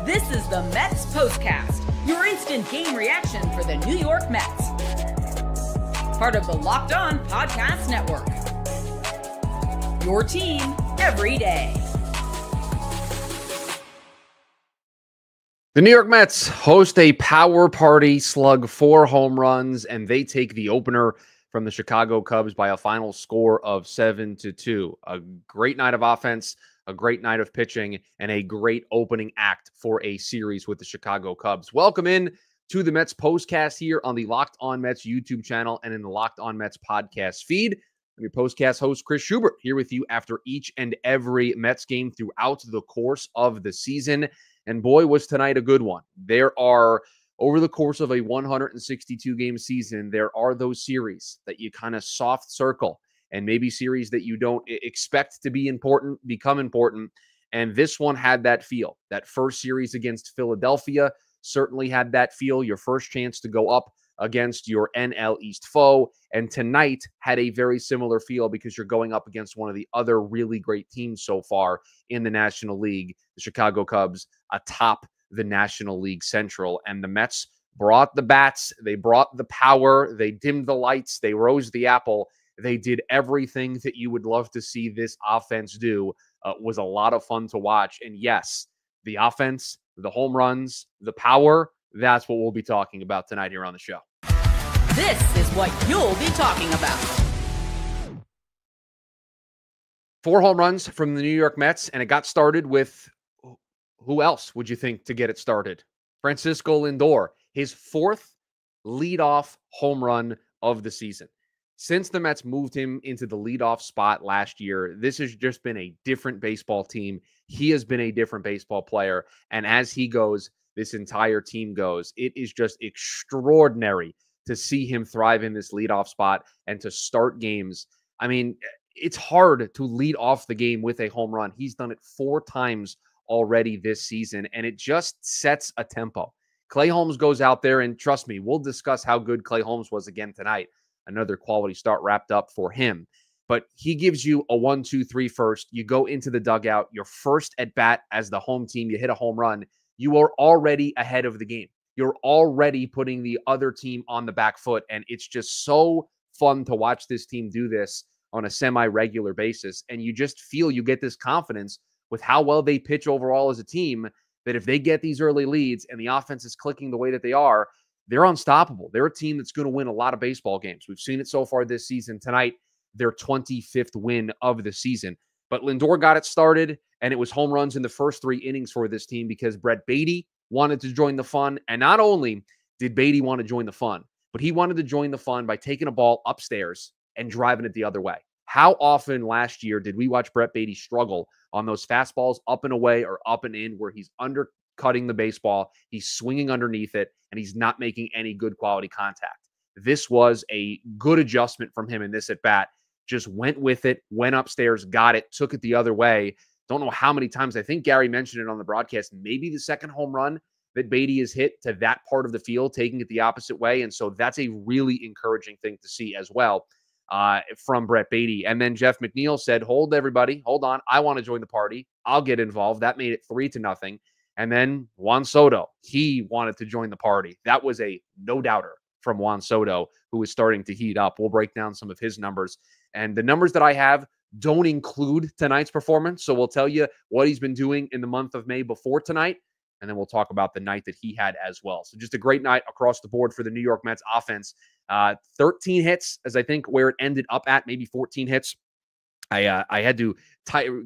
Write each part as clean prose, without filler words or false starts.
This is the Mets Postcast, your instant game reaction for the New York Mets. Part of the Locked On Podcast Network. Your team every day. The New York Mets host a power party, slug 4 home runs, and they take the opener from the Chicago Cubs by a final score of 7-2. A great night of offense, a great night of pitching, and a great opening act for a series with the Chicago Cubs. Welcome in to the Mets Postcast here on the Locked On Mets YouTube channel and in the Locked On Mets podcast feed. I'm your Postcast host, Chris Schubert, here with you after each and every Mets game throughout the course of the season. And boy, was tonight a good one. There are, over the course of a 162-game season, there are those series that you kind of soft circle, and maybe series that you don't expect to be important become important. And this one had that feel. That first series against Philadelphia certainly had that feel. Your first chance to go up against your NL East foe. And tonight had a very similar feel because you're going up against one of the other really great teams so far in the National League, the Chicago Cubs, atop the National League Central. And the Mets brought the bats, they brought the power, they dimmed the lights, they rose the apple. They did everything that you would love to see this offense do. Was a lot of fun to watch. And yes, the offense, the home runs, the power, that's what we'll be talking about tonight here on the show. This is what you'll be talking about. 4 home runs from the New York Mets, and it got started with, who else would you think to get it started? Francisco Lindor, his 4th leadoff home run of the season. Since the Mets moved him into the leadoff spot last year, this has just been a different baseball team. He has been a different baseball player. And as he goes, this entire team goes. It is just extraordinary to see him thrive in this leadoff spot and to start games. I mean, it's hard to lead off the game with a home run. He's done it 4 times already this season, and it just sets a tempo. Clay Holmes goes out there, and trust me, we'll discuss how good Clay Holmes was again tonight. Another quality start wrapped up for him. But he gives you a 1-2-3 first. You go into the dugout. Your first at bat as the home team, you hit a home run. You are already ahead of the game. You're already putting the other team on the back foot. And it's just so fun to watch this team do this on a semi-regular basis. And you just feel you get this confidence with how well they pitch overall as a team, that if they get these early leads and the offense is clicking the way that they are, they're unstoppable. They're a team that's going to win a lot of baseball games. We've seen it so far this season. Tonight, their 25th win of the season. But Lindor got it started, and it was home runs in the first 3 innings for this team because Baty wanted to join the fun. And not only did Baty want to join the fun, but he wanted to join the fun by taking a ball upstairs and driving it the other way. How often last year did we watch Baty struggle on those fastballs up and away or up and in where he's undercutting the baseball, he's swinging underneath it, and he's not making any good quality contact? This was a good adjustment from him in this at-bat. Just went with it, went upstairs, got it, took it the other way. Don't know how many times. I think Gary mentioned it on the broadcast. Maybe the second home run that Baty has hit to that part of the field, taking it the opposite way. And so that's a really encouraging thing to see as well from Baty. And then Jeff McNeil said, hold everybody, hold on. I want to join the party. I'll get involved. That made it 3-0. And then Juan Soto, he wanted to join the party. That was a no-doubter from Juan Soto, who is starting to heat up. We'll break down some of his numbers. And the numbers that I have don't include tonight's performance. So we'll tell you what he's been doing in the month of May before tonight. And then we'll talk about the night that he had as well. So just a great night across the board for the New York Mets offense. 13 hits, as I think where it ended up at, maybe 14 hits. I had to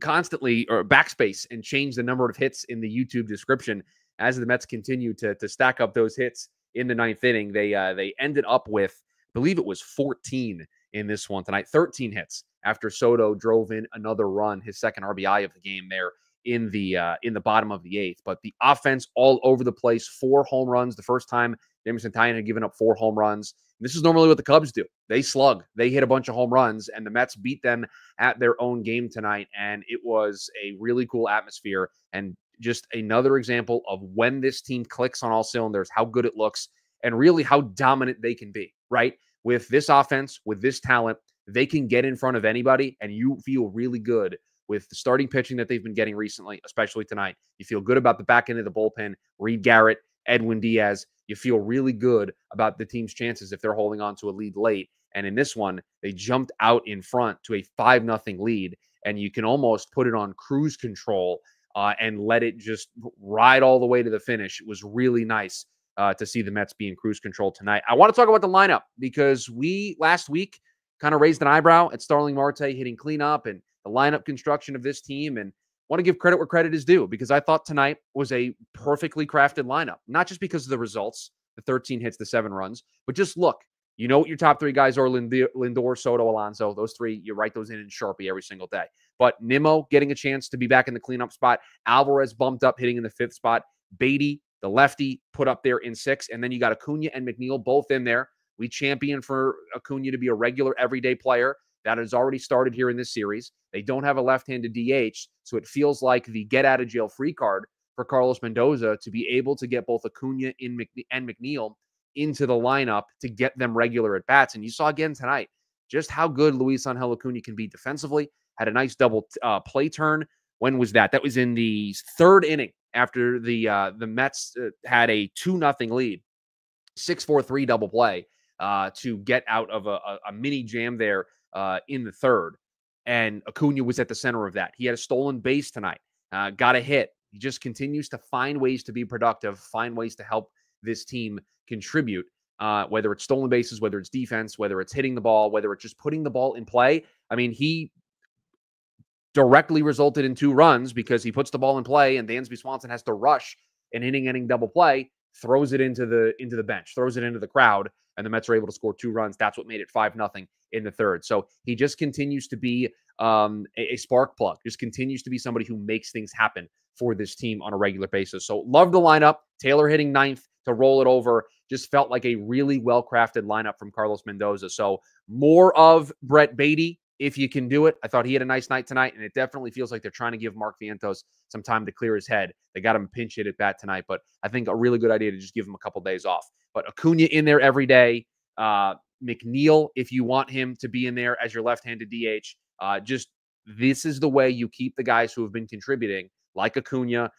constantly or backspace and change the number of hits in the YouTube description as the Mets continue to stack up those hits in the 9th inning. They ended up with, I believe it was 14 in this one tonight, 13 hits after Soto drove in another run, his second RBI of the game there in the bottom of the 8th. But the offense all over the place, 4 home runs. The first time Jameson Taillon had given up 4 home runs. And this is normally what the Cubs do. They slug. They hit a bunch of home runs, and the Mets beat them at their own game tonight. And it was a really cool atmosphere and just another example of when this team clicks on all cylinders, how good it looks, and really how dominant they can be, right? With this offense, with this talent, they can get in front of anybody, and you feel really good with the starting pitching that they've been getting recently, especially tonight. You feel good about the back end of the bullpen, Reed Garrett, Edwin Diaz. You feel really good about the team's chances if they're holding on to a lead late. And in this one, they jumped out in front to a 5-0 lead, and you can almost put it on cruise control and let it just ride all the way to the finish. It was really nice to see the Mets be in cruise control tonight. I want to talk about the lineup because we last week kind of raised an eyebrow at Starling Marte hitting cleanup and the lineup construction of this team, and want to give credit where credit is due because I thought tonight was a perfectly crafted lineup, not just because of the results, the 13 hits, the 7 runs, but just look. You know what your top 3 guys are: Lindor, Soto, Alonso. Those 3, you write those in Sharpie every single day. But Nimmo getting a chance to be back in the cleanup spot. Alvarez bumped up, hitting in the 5th spot. Baty, the lefty, put up there in 6. And then you got Acuna and McNeil both in there. We champion for Acuna to be a regular everyday player. That has already started here in this series. They don't have a left-handed DH, so it feels like the get-out-of-jail-free card for Carlos Mendoza to be able to get both Acuna and McNeil into the lineup to get them regular at bats. And you saw again tonight just how good Luis Angel Acuna can be defensively. Had a nice double play turn. When was that? That was in the 3rd inning after the Mets had a 2-0 lead. 6-4-3 double play to get out of a mini jam there in the 3rd. And Acuna was at the center of that. He had a stolen base tonight. Got a hit. He just continues to find ways to be productive, find ways to help this team contribute, whether it's stolen bases, whether it's defense, whether it's hitting the ball, whether it's just putting the ball in play. I mean, he directly resulted in 2 runs because he puts the ball in play and Dansby Swanson has to rush an inning double play, throws it into the bench, throws it into the crowd, and the Mets are able to score 2 runs. That's what made it 5-0 in the 3rd. So he just continues to be a spark plug, just continues to be somebody who makes things happen for this team on a regular basis. So love the lineup. Taylor hitting 9th to roll it over. Just felt like a really well-crafted lineup from Carlos Mendoza. So more of Brett Baty, if you can do it. I thought he had a nice night tonight, and it definitely feels like they're trying to give Mark Vientos some time to clear his head. They got him a pinch hit at bat tonight, but I think a really good idea to just give him a couple days off. But Acuna in there every day. McNeil, if you want him to be in there as your left-handed DH, just this is the way you keep the guys who have been contributing, like Acuna,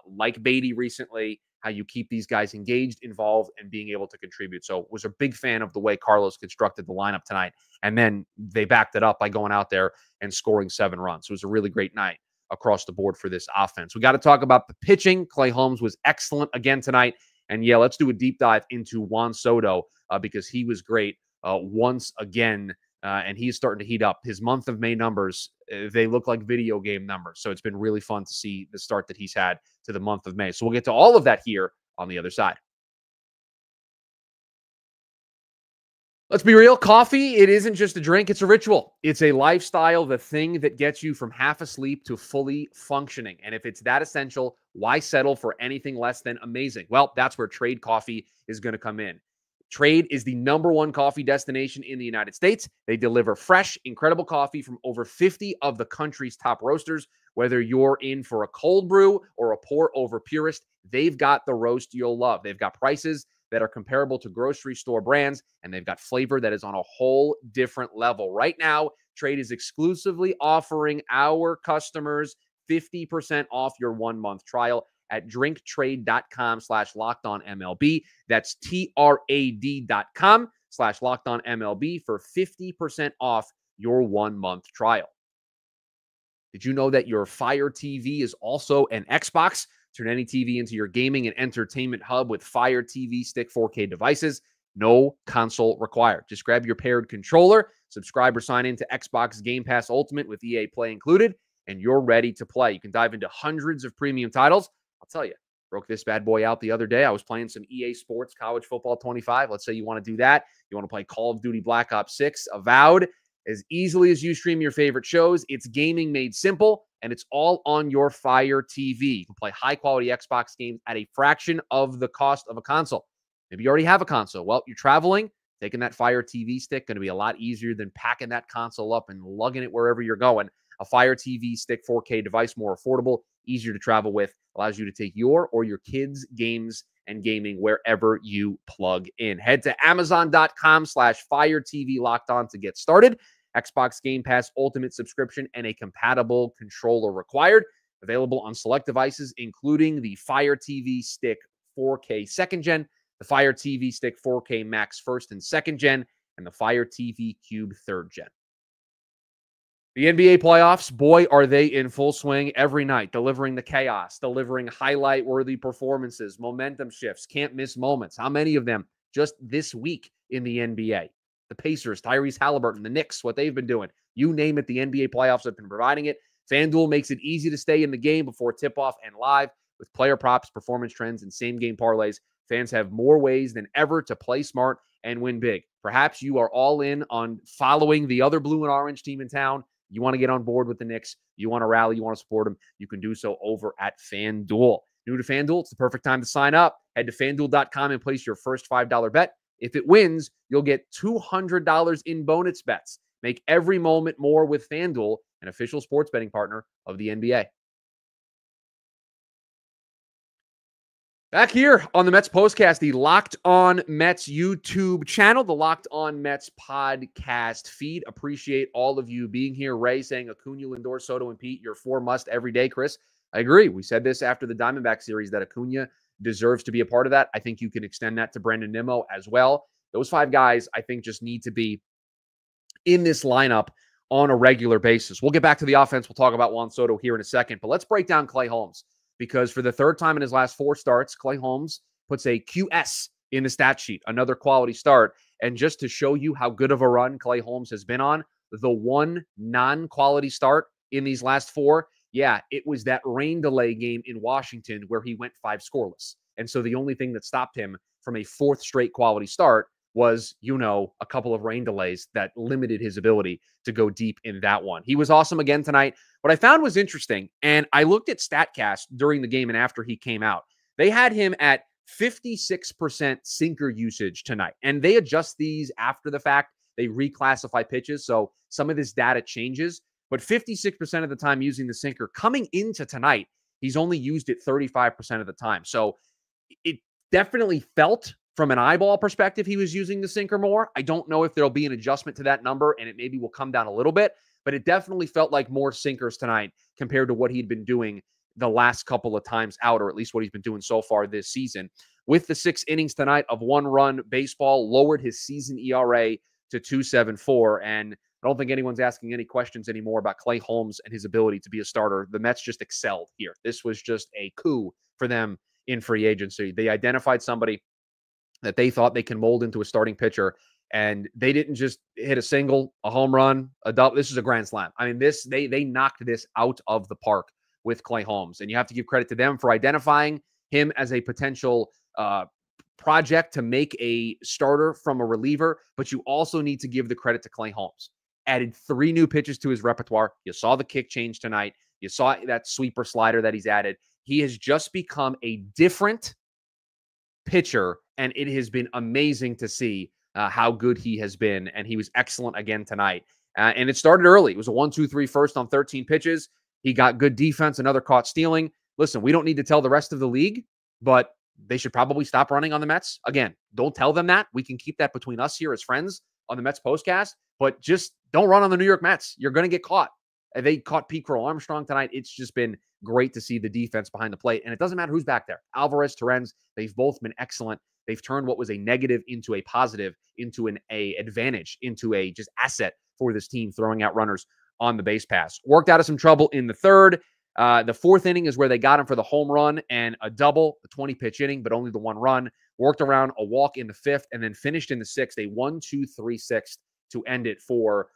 like Baty recently, how you keep these guys engaged, involved, and being able to contribute. So was a big fan of the way Carlos constructed the lineup tonight. And then they backed it up by going out there and scoring 7 runs. So it was a really great night across the board for this offense. We got to talk about the pitching. Clay Holmes was excellent again tonight. And yeah, let's do a deep dive into Juan Soto because he was great once again. And he's starting to heat up. His month of May numbers, they look like video game numbers. So it's been really fun to see the start that he's had to the month of May. So we'll get to all of that here on the other side. Let's be real. Coffee, it isn't just a drink. It's a ritual. It's a lifestyle, the thing that gets you from half asleep to fully functioning. And if it's that essential, why settle for anything less than amazing? Well, that's where Trade Coffee is going to come in. Trade is the #1 coffee destination in the United States. They deliver fresh, incredible coffee from over 50 of the country's top roasters. Whether you're in for a cold brew or a pour-over purist, they've got the roast you'll love. They've got prices that are comparable to grocery store brands, and they've got flavor that is on a whole different level. Right now, Trade is exclusively offering our customers 50% off your 1-month trial at drinktrade.com/lockedonmlb. That's TRAD.com/lockedonmlb for 50% off your 1-month trial. Did you know that your Fire TV is also an Xbox? Turn any TV into your gaming and entertainment hub with Fire TV Stick 4K devices. No console required. Just grab your paired controller, subscribe or sign in to Xbox Game Pass Ultimate with EA Play included, and you're ready to play. You can dive into hundreds of premium titles. I'll tell you, broke this bad boy out the other day. I was playing some EA Sports College Football 25. Let's say you want to do that. You want to play Call of Duty Black Ops 6, Avowed. As easily as you stream your favorite shows, it's gaming made simple, and it's all on your Fire TV. You can play high-quality Xbox games at a fraction of the cost of a console. Maybe you already have a console. Well, you're traveling, taking that Fire TV stick going to be a lot easier than packing that console up and lugging it wherever you're going. A Fire TV Stick 4K device, more affordable, easier to travel with, allows you to take your or your kids' games and gaming wherever you plug in. Head to Amazon.com/Fire TV Locked On to get started. Xbox Game Pass Ultimate subscription, and a compatible controller required. Available on select devices, including the Fire TV Stick 4K 2nd Gen, the Fire TV Stick 4K Max 1st and 2nd Gen, and the Fire TV Cube 3rd Gen. The NBA playoffs, boy, are they in full swing every night, delivering the chaos, delivering highlight-worthy performances, momentum shifts, can't-miss moments. How many of them just this week in the NBA? The Pacers, Tyrese Halliburton, the Knicks, what they've been doing. You name it, the NBA playoffs have been providing it. FanDuel makes it easy to stay in the game before tip-off and live. With player props, performance trends, and same-game parlays, fans have more ways than ever to play smart and win big. Perhaps you are all in on following the other blue and orange team in town. You want to get on board with the Knicks. You want to rally. You want to support them. You can do so over at FanDuel. New to FanDuel, it's the perfect time to sign up. Head to FanDuel.com and place your first $5 bet. If it wins, you'll get $200 in bonus bets. Make every moment more with FanDuel, an official sports betting partner of the NBA. Back here on the Mets Postcast, the Locked On Mets YouTube channel, the Locked On Mets podcast feed. Appreciate all of you being here. Ray saying Acuna, Lindor, Soto, and Pete, your 4 must every day. Chris, I agree. We said this after the Diamondback series that Acuna deserves to be a part of that. I think you can extend that to Brandon Nimmo as well. Those 5 guys, I think, just need to be in this lineup on a regular basis. We'll get back to the offense. We'll talk about Juan Soto here in a second, but let's break down Clay Holmes, because for the 3rd time in his last 4 starts, Clay Holmes puts a QS in the stat sheet, another quality start. And just to show you how good of a run Clay Holmes has been on, the one non-quality start in these last 4, yeah, it was that rain delay game in Washington where he went 5 scoreless. And so the only thing that stopped him from a 4th straight quality start was, a couple of rain delays that limited his ability to go deep in that one. He was awesome again tonight. What I found was interesting, and I looked at StatCast during the game and after he came out. They had him at 56% sinker usage tonight, and they adjust these after the fact. They reclassify pitches, so some of this data changes, but 56% of the time using the sinker. Coming into tonight, he's only used it 35% of the time. So it definitely felt, from an eyeball perspective, he was using the sinker more. I don't know if there'll be an adjustment to that number, and it maybe will come down a little bit, but it definitely felt like more sinkers tonight compared to what he'd been doing the last couple of times out, or at least what he's been doing so far this season. With the 6 innings tonight of 1-run baseball, lowered his season ERA to 2.74, and I don't think anyone's asking any questions anymore about Clay Holmes and his ability to be a starter. The Mets just excelled here. This was just a coup for them in free agency. They identified somebody that they thought they can mold into a starting pitcher, and they didn't just hit a single, a home run, a double. This is a grand slam. I mean, they knocked this out of the park with Clay Holmes, and you have to give credit to them for identifying him as a potential project to make a starter from a reliever, but you also need to give the credit to Clay Holmes. Added 3 new pitches to his repertoire. You saw the kick change tonight. You saw that sweeper slider that he's added. He has just become a different pitcher, and it has been amazing to see how good he has been, and he was excellent again tonight. And it started early. It was a 1-2-3 first on 13 pitches. He got good defense, another caught stealing. Listen, we don't need to tell the rest of the league, but they should probably stop running on the Mets. Again, don't tell them that. We can keep that between us here as friends on the Mets Postcast, but just don't run on the New York Mets. You're going to get caught. They caught Pete Crow Armstrong tonight. It's just been great to see the defense behind the plate. And it doesn't matter who's back there. Alvarez, Torrens, they've both been excellent. They've turned what was a negative into a positive, into an advantage, into a just asset for this team, throwing out runners on the base pass. Worked out of some trouble in the 3rd. The 4th inning is where they got him for the home run and a double, a 20-pitch inning, but only the 1 run. Worked around a walk in the 5th and then finished in the 6th, a 1-2-3-6 to end it for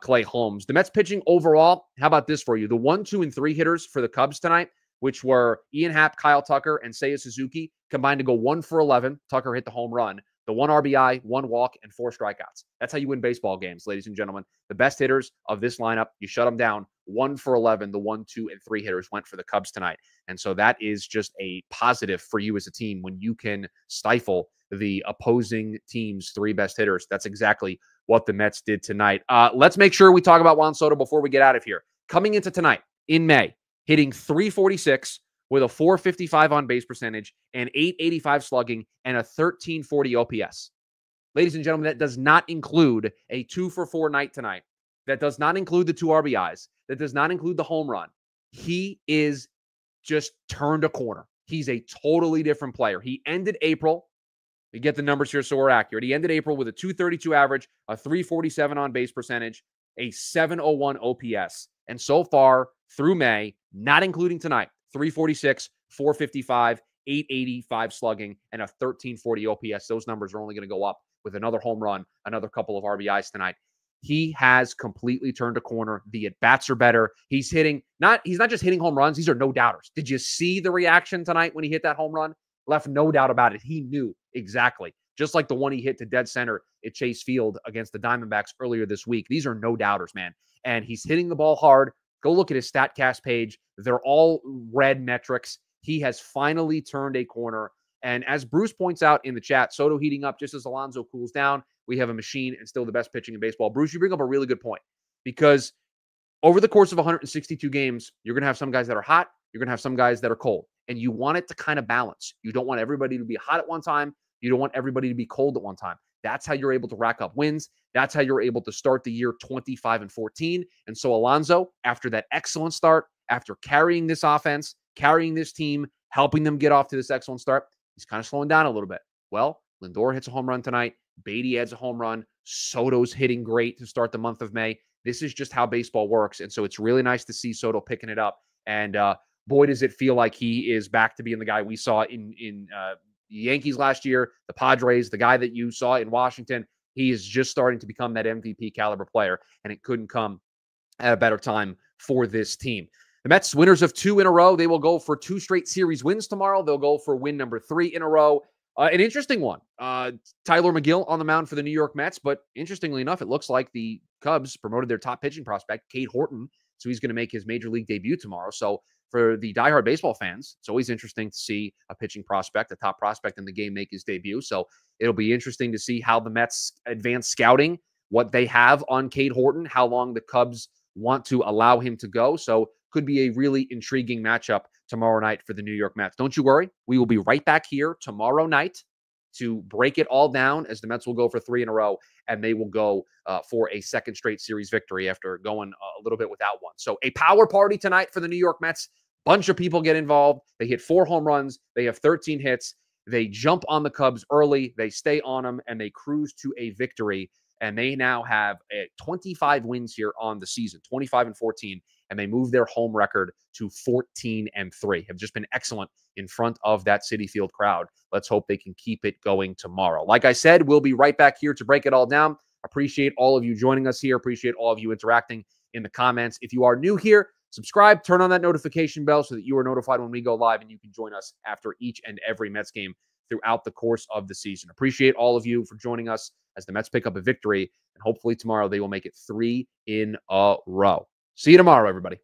Clay Holmes. The Mets pitching overall, how about this for you? The 1, 2, and 3 hitters for the Cubs tonight, which were Ian Happ, Kyle Tucker, and Seiya Suzuki, combined to go 1 for 11. Tucker hit the home run. The 1 RBI, 1 walk, and 4 strikeouts. That's how you win baseball games, ladies and gentlemen. The best hitters of this lineup, you shut them down. 1 for 11. The 1, 2, and 3 hitters went for the Cubs tonight. And so that is just a positive for you as a team when you can stifle the opposing team's 3 best hitters. That's exactly what the Mets did tonight. Let's make sure we talk about Juan Soto before we get out of here. Coming into tonight in May, hitting .346 with a .455 on base percentage and .885 slugging and a .1340 OPS. Ladies and gentlemen, that does not include a 2-for-4 night tonight that does not include the 2 RBIs, that does not include the home run, he is just turned a corner. He's a totally different player. He ended April. We get the numbers here so we're accurate. He ended April with a 232 average, a 347 on base percentage, a 701 OPS. And so far through May, not including tonight, 346, 455, 885 slugging, and a 1340 OPS. Those numbers are only going to go up with another home run, another couple of RBIs tonight. He has completely turned a corner. The at-bats are better. He's not just hitting home runs. These are no doubters. Did you see the reaction tonight when he hit that home run? Left no doubt about it. He knew exactly. Just like the one he hit to dead center at Chase Field against the Diamondbacks earlier this week. These are no doubters, man. And he's hitting the ball hard. Go look at his StatCast page. They're all red metrics. He has finally turned a corner. And as Bruce points out in the chat, Soto heating up just as Alonso cools down. We have a machine and still the best pitching in baseball. Bruce, you bring up a really good point because over the course of 162 games, you're going to have some guys that are hot. You're going to have some guys that are cold. And you want it to kind of balance. You don't want everybody to be hot at one time. You don't want everybody to be cold at one time. That's how you're able to rack up wins. That's how you're able to start the year 25-14. And so Alonso, after that excellent start, after carrying this offense, carrying this team, helping them get off to this excellent start, he's kind of slowing down a little bit. Well, Lindor hits a home run tonight. Baty adds a home run. Soto's hitting great to start the month of May. This is just how baseball works. And so it's really nice to see Soto picking it up. And boy, does it feel like he is back to being the guy we saw in the Yankees last year, the Padres, the guy that you saw in Washington. He is just starting to become that MVP caliber player, and it couldn't come at a better time for this team. The Mets, winners of 2 in a row. They will go for 2 straight series wins tomorrow. They'll go for win number 3 in a row. An interesting one. Tylor Megill on the mound for the New York Mets, but interestingly enough, it looks like the Cubs promoted their top pitching prospect, Cade Horton, so he's going to make his major league debut tomorrow. So for the diehard baseball fans, it's always interesting to see a pitching prospect, a top prospect in the game, make his debut. So it'll be interesting to see how the Mets advance scouting, what they have on Cade Horton, how long the Cubs want to allow him to go. So could be a really intriguing matchup tomorrow night for the New York Mets. Don't you worry. We will be right back here tomorrow night to break it all down as the Mets will go for 3 in a row, and they will go for a second straight series victory after going a little bit without one. So a power party tonight for the New York Mets. Bunch of people get involved. They hit 4 home runs. They have 13 hits. They jump on the Cubs early. They stay on them, and they cruise to a victory. And they now have 25 wins here on the season, 25-14. And they move their home record to 14-3. Have just been excellent in front of that Citi Field crowd. Let's hope they can keep it going tomorrow. Like I said, we'll be right back here to break it all down. Appreciate all of you joining us here. Appreciate all of you interacting in the comments. If you are new here, subscribe, turn on that notification bell so that you are notified when we go live and you can join us after each and every Mets game throughout the course of the season. Appreciate all of you for joining us as the Mets pick up a victory, and hopefully tomorrow they will make it 3 in a row. See you tomorrow, everybody.